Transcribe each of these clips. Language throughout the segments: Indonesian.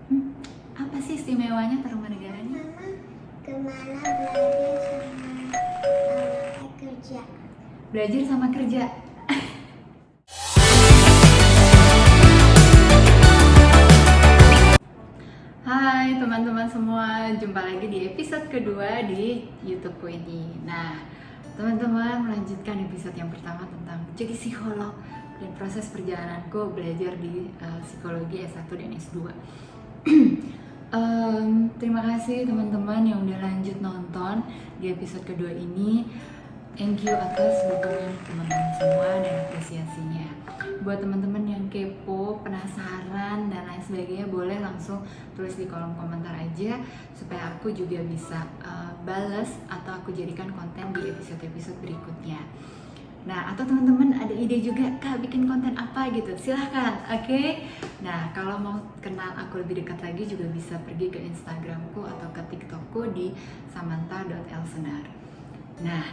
Hmm, apa sih istimewanya Tarumanegaranya? Mama kemana belajar sama kerja. Belajar sama kerja. Hai teman-teman semua, jumpa lagi di episode kedua di YouTubeku ini. Nah, teman-teman, melanjutkan episode yang pertama tentang jadi psikolog dan proses perjalananku belajar di psikologi S1 dan S2. Terima kasih teman-teman yang udah lanjut nonton di episode kedua ini. Thank you atas dukungan teman-teman semua dan apresiasinya. Buat teman-teman yang kepo, penasaran dan lain sebagainya, boleh langsung tulis di kolom komentar aja supaya aku juga bisa bales atau aku jadikan konten di episode-episode berikutnya. Nah, atau teman-teman ada ide juga, Kak, bikin konten apa gitu, silahkan, oke? Nah, kalau mau kenal aku lebih dekat lagi juga bisa pergi ke Instagramku atau ke TikTokku di samantha.elsenar. Nah,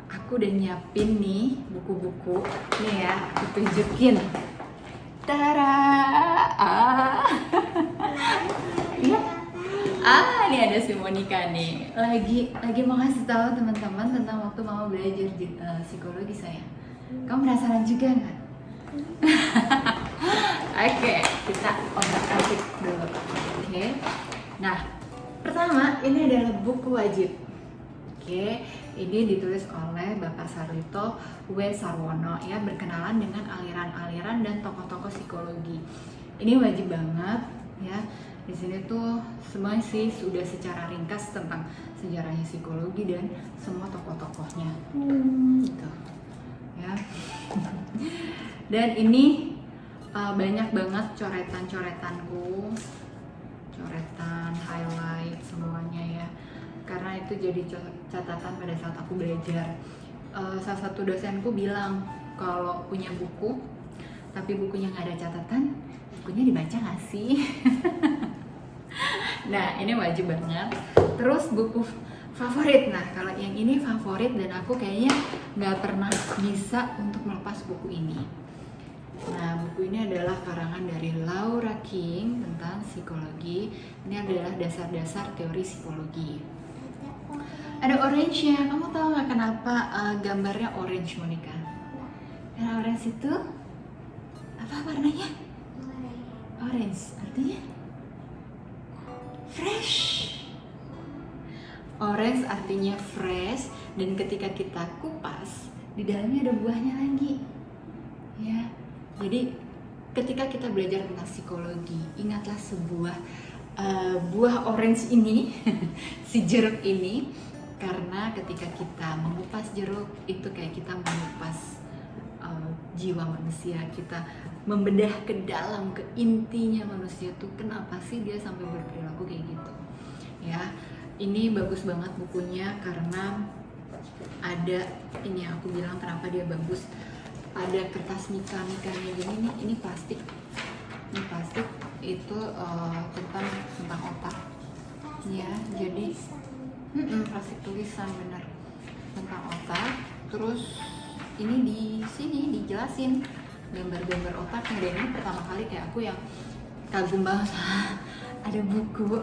aku udah nyiapin nih buku-buku, nih ya, aku tunjukin. Tara! Iya. Ini ada si Monica nih. Lagi mau kasih tahu teman-teman tentang waktu mama belajar di psikologi saya. Kamu penasaran juga nggak? Oke, kita otak-atik dulu. Oke. Nah, pertama ini adalah buku wajib. Oke, ini ditulis oleh Bapak Sarlito W. Sarwono ya, berkenalan dengan aliran-aliran dan tokoh-tokoh psikologi. Ini wajib banget ya. Di sini tuh semua sih sudah secara ringkas tentang sejarahnya psikologi dan semua tokoh-tokohnya. Gitu. Ya. Dan ini banyak banget coretan-coretanku, coretan, highlight semuanya ya. Karena itu jadi catatan pada saat aku belajar. Salah satu dosenku bilang kalau punya buku tapi bukunya nggak ada catatan, bukunya dibaca nggak sih? Nah, ini wajib banget. Terus buku favorit. Nah, kalau yang ini favorit dan aku kayaknya nggak pernah bisa untuk melepas buku ini. Nah, buku ini adalah karangan dari Laura King tentang psikologi. Ini adalah dasar-dasar teori psikologi. Ada orange-nya. Kamu tahu nggak kenapa gambarnya orange, Monica? Karena orange itu apa warnanya? Orange artinya fresh. Orange artinya fresh, dan ketika kita kupas di dalamnya ada buahnya lagi. Ya. Jadi ketika kita belajar tentang psikologi, ingatlah sebuah buah orange ini, si jeruk ini, karena ketika kita mengupas jeruk itu kayak kita mengupas jiwa manusia, kita membedah ke dalam, ke intinya manusia tuh kenapa sih dia sampai berperilaku kayak gitu. Ya, ini bagus banget bukunya karena ada ini yang aku bilang kenapa dia bagus. Ada kertas mika-mikanya gini nih, ini plastik. Ini plastik itu tentang otak. Ya, jadi plastik tulisan bener tentang otak. Terus ini di sini dijelasin gambar-gambar otaknya, dan ini pertama kali kayak aku yang kagum banget ada buku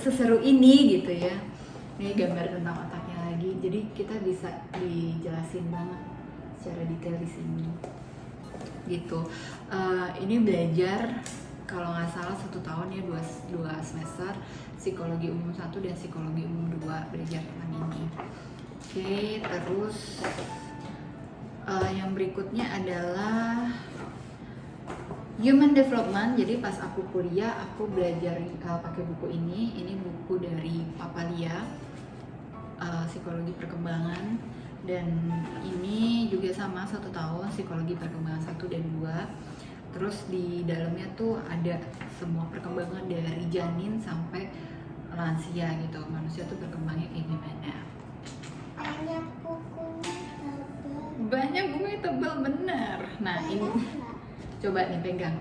seseru ini gitu ya. Ini gambar tentang otaknya lagi, jadi kita bisa dijelasin banget secara detail di sini gitu. Ini belajar kalau nggak salah 1 tahun ya, 2 semester psikologi umum 1 dan psikologi umum 2 belajar tentang ini. Oke, terus yang berikutnya adalah human development. Jadi pas aku kuliah aku belajar pakai buku ini. Ini buku dari Papalia, psikologi perkembangan, dan ini juga sama 1 tahun psikologi perkembangan 1 dan 2. Terus di dalamnya tuh ada semua perkembangan dari janin sampai lansia gitu, manusia tuh berkembangnya kayak gimana. Banyak bukunya tebal bener. Nah, ini coba nih pegang.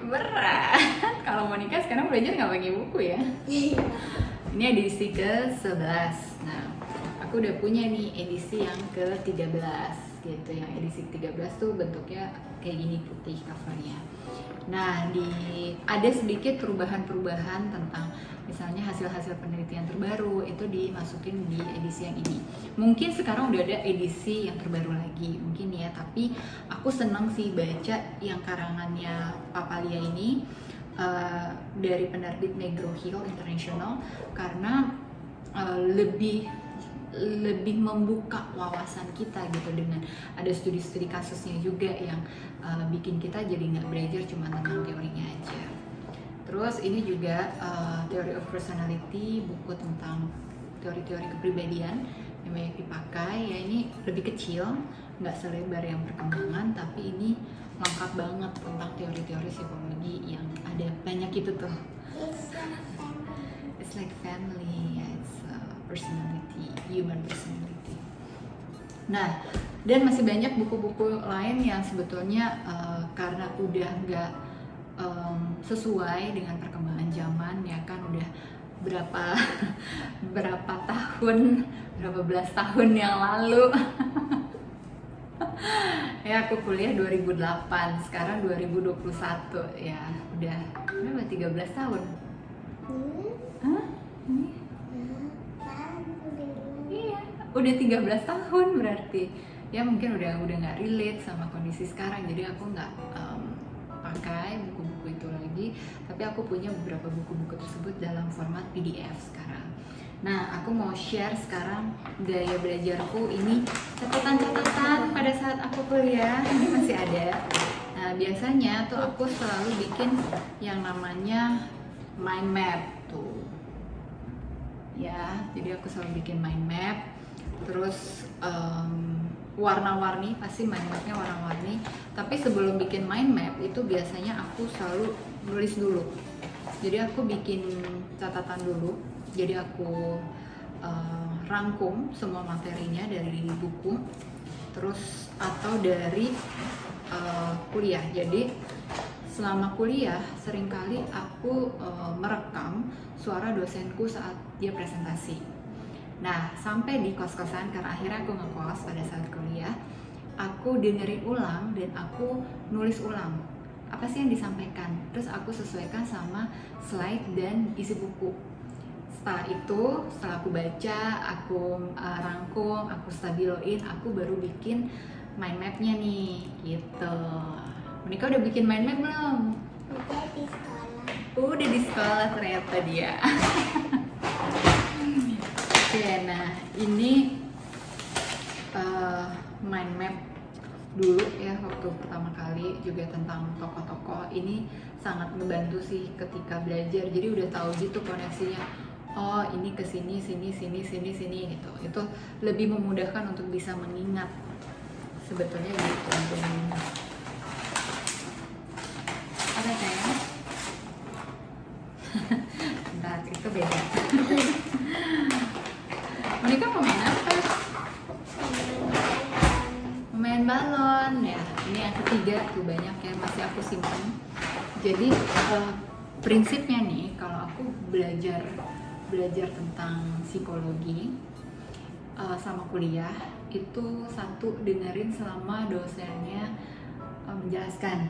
Berat. Kalau Monica sekarang belajar nggak pakai buku ya? Ini edisi ke-11. Nah, aku udah punya nih edisi yang ke-13 gitu. Yang edisi ke-13 tuh bentuknya kayak gini, putih covernya. Nah, ada sedikit perubahan-perubahan tentang misalnya hasil-hasil penelitian terbaru itu dimasukin di edisi yang ini. Mungkin sekarang udah ada edisi yang terbaru lagi, mungkin ya. Tapi aku senang sih baca yang karangannya Papalia ini dari penerbit McGraw Hill International karena lebih membuka wawasan kita gitu, dengan ada studi-studi kasusnya juga yang bikin kita jadi nggak belajar cuma tentang teorinya aja. Terus ini juga Theory of Personality, buku tentang teori-teori kepribadian yang banyak dipakai. Ya ini lebih kecil, nggak selebar yang perkembangan, tapi ini lengkap banget tentang teori-teori psikologi yang ada banyak itu tuh. It's like family, yeah, it's personality, human personality. Nah, dan masih banyak buku-buku lain yang sebetulnya karena udah nggak sesuai dengan perkembangan zaman, ya kan, udah berapa tahun, berapa belas tahun yang lalu. Ya aku kuliah 2008, sekarang 2021, ya udah berapa, 13 tahun. Hah? Iya, udah 13 tahun berarti. Ya mungkin udah nggak relate sama kondisi sekarang, jadi aku nggak pakai buku-buku itu lagi, tapi aku punya beberapa buku-buku tersebut dalam format PDF sekarang. Nah, aku mau share sekarang gaya belajarku ini, catatan-catatan pada saat aku kuliah, ini masih ada. Nah, biasanya tuh aku selalu bikin yang namanya mind map tuh. Ya, jadi aku selalu bikin mind map, terus warna-warni, pasti mind mapnya warna-warni. Tapi sebelum bikin mind map itu biasanya aku selalu nulis dulu. Jadi aku bikin catatan dulu. Jadi aku rangkum semua materinya dari buku, terus atau dari kuliah. Jadi selama kuliah seringkali aku merekam suara dosenku saat dia presentasi. Nah, sampai di kos-kosan, karena akhirnya aku ngekos pada saat kuliah, aku dengerin ulang dan aku nulis ulang apa sih yang disampaikan, terus aku sesuaikan sama slide dan isi buku. Setelah itu, setelah aku baca, aku rangkum, aku stabiloin, aku baru bikin mind mapnya nih, gitu. Monika udah bikin mind map belum? Udah di sekolah. Udah di sekolah ternyata dia. Oke, nah ini mind map dulu ya, waktu pertama kali, juga tentang tokoh-tokoh. Ini sangat membantu sih ketika belajar, jadi udah tahu gitu koneksinya. Oh, ini ke sini gitu. Itu lebih memudahkan untuk bisa mengingat. Sebetulnya gitu. Oke, sayang. Bentar, itu beda. Monika mau main apa? Main balon ya. Ini yang ketiga tuh, banyak yang masih aku simpan. Jadi prinsipnya nih, kalau aku belajar tentang psikologi sama kuliah itu, satu, dengerin selama dosennya menjelaskan.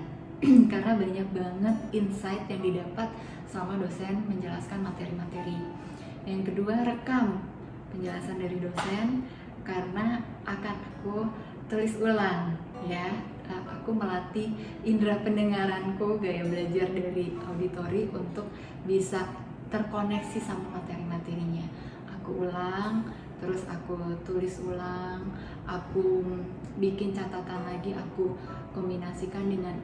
Karena banyak banget insight yang didapat selama dosen menjelaskan materi-materi. Yang kedua, rekam penjelasan dari dosen, karena akan aku tulis ulang ya. Aku melatih indera pendengaranku, gaya belajar dari auditori untuk bisa terkoneksi sama materi-materinya. Aku ulang, terus aku tulis ulang, aku bikin catatan lagi, aku kombinasikan dengan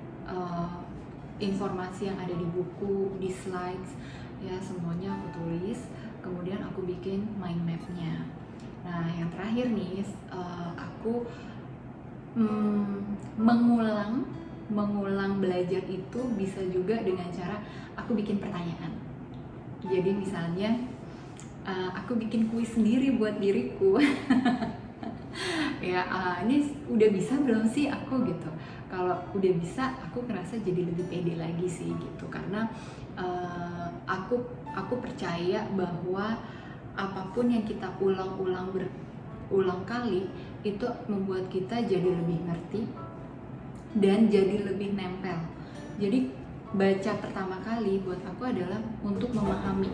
informasi yang ada di buku, di slides ya, semuanya aku tulis. Kemudian aku bikin mind mapnya. Nah, yang terakhir nih, aku mengulang belajar itu bisa juga dengan cara aku bikin pertanyaan. Jadi misalnya aku bikin kuis sendiri buat diriku. Ya, ini udah bisa belum sih aku gitu. Kalau udah bisa, aku ngerasa jadi lebih pede lagi sih gitu, karena aku percaya bahwa apapun yang kita berulang kali itu membuat kita jadi lebih ngerti dan jadi lebih nempel. Jadi baca pertama kali buat aku adalah untuk memahami.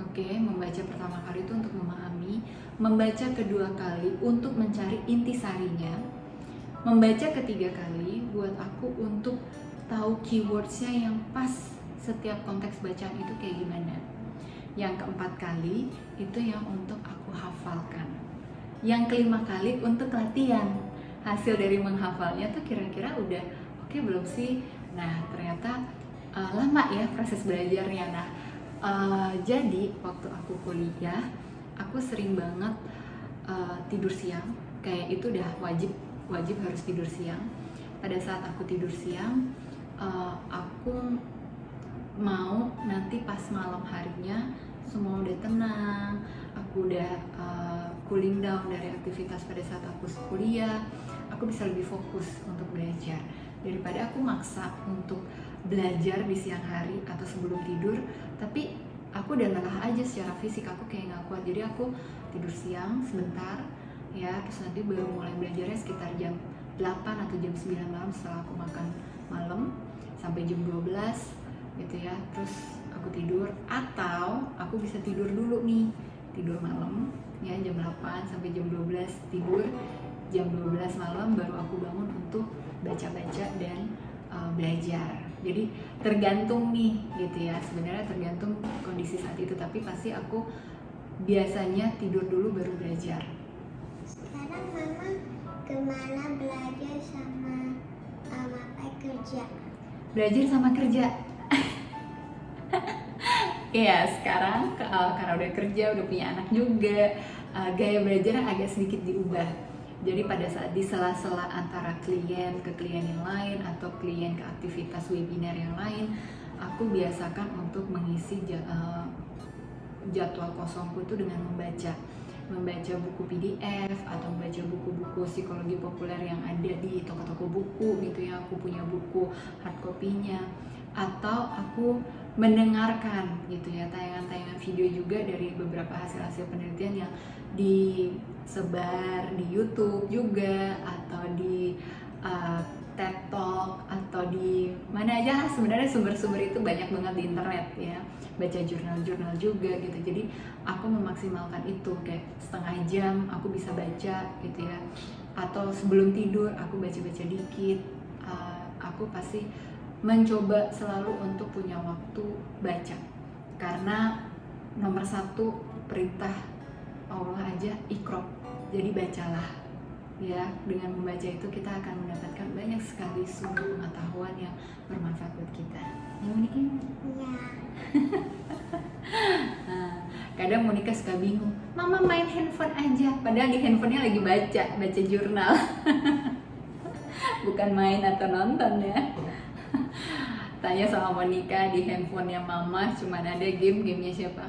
Oke, membaca pertama kali itu untuk memahami, membaca kedua kali untuk mencari intisarinya, membaca ketiga kali buat aku untuk tahu keywordsnya yang pas setiap konteks bacaan itu kayak gimana. Yang keempat kali itu yang untuk aku hafalkan. Yang kelima kali untuk latihan. Hasil dari menghafalnya tuh kira-kira udah oke belum sih? Nah ternyata lama ya proses belajarnya. Nah jadi waktu aku kuliah aku sering banget tidur siang. Kayak itu udah wajib harus tidur siang. Pada saat aku tidur siang aku mau nanti pas malam harinya semua udah tenang, aku udah cooling down dari aktivitas pada saat aku kuliah, aku bisa lebih fokus untuk belajar daripada aku maksa untuk belajar di siang hari atau sebelum tidur, tapi aku udah lelah aja secara fisik, aku kayak nggak kuat. Jadi aku tidur siang sebentar ya, terus nanti baru mulai belajarnya sekitar jam 8 atau jam 9 malam setelah aku makan malam sampai jam 12 gitu ya. Terus aku tidur, atau aku bisa tidur dulu nih, tidur malam ya jam 8 sampai jam 12 tidur, jam 12 malam baru aku bangun untuk baca-baca dan belajar. Jadi tergantung nih gitu ya, sebenarnya tergantung kondisi saat itu, tapi pasti aku biasanya tidur dulu baru belajar. Sekarang mama kemana belajar sama apa kerja? Belajar sama kerja. Iya, sekarang karena udah kerja, udah punya anak juga, gaya belajar agak sedikit diubah. Jadi pada saat di sela-sela antara klien ke klien yang lain atau klien ke aktivitas webinar yang lain, aku biasakan untuk mengisi jadwal kosongku itu dengan membaca buku PDF atau membaca buku-buku psikologi populer yang ada di toko-toko buku gitu ya. Aku punya buku hard copy-nya, atau aku mendengarkan gitu ya tayangan-tayangan video juga dari beberapa hasil-hasil penelitian yang disebar di YouTube juga, atau di TED Talk, atau di mana aja. Sebenarnya sumber-sumber itu banyak banget di internet ya, baca jurnal-jurnal juga gitu. Jadi aku memaksimalkan itu, kayak setengah jam aku bisa baca gitu ya, atau sebelum tidur aku baca-baca dikit. Aku pasti mencoba selalu untuk punya waktu baca, karena nomor satu perintah Allah aja iqra, jadi bacalah ya. Dengan membaca itu kita akan mendapatkan banyak sekali sumber pengetahuan yang bermanfaat buat kita ya Monika? Ya. Nah, kadang Monika suka bingung, mama main handphone aja, padahal di handphonenya lagi baca jurnal. Bukan main atau nonton ya. Tanya sama Monika, di handphonenya mama cuma ada gamenya siapa?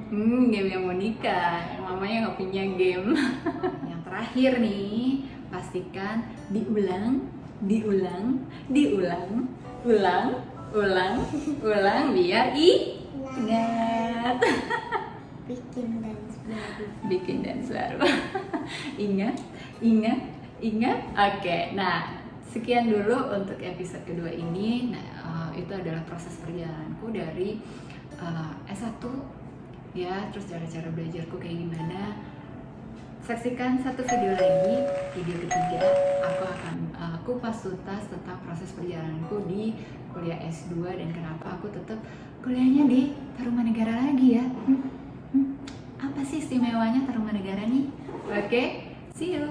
Gamenya Monika, mamanya nggak punya game. Yang terakhir nih, pastikan diulang biar ingat. Bikin dance baru. Ingat. Oke, nah sekian dulu untuk episode kedua ini. Nah, itu adalah proses perjalananku dari S1 ya, terus cara-cara belajarku kayak gimana. Saksikan satu video lagi, video ketiga aku akan kupas tuntas tentang proses perjalananku di kuliah S2 dan kenapa aku tetap kuliahnya di Tarumanegara lagi ya. Apa sih istimewanya Tarumanegara nih? Oke, see you.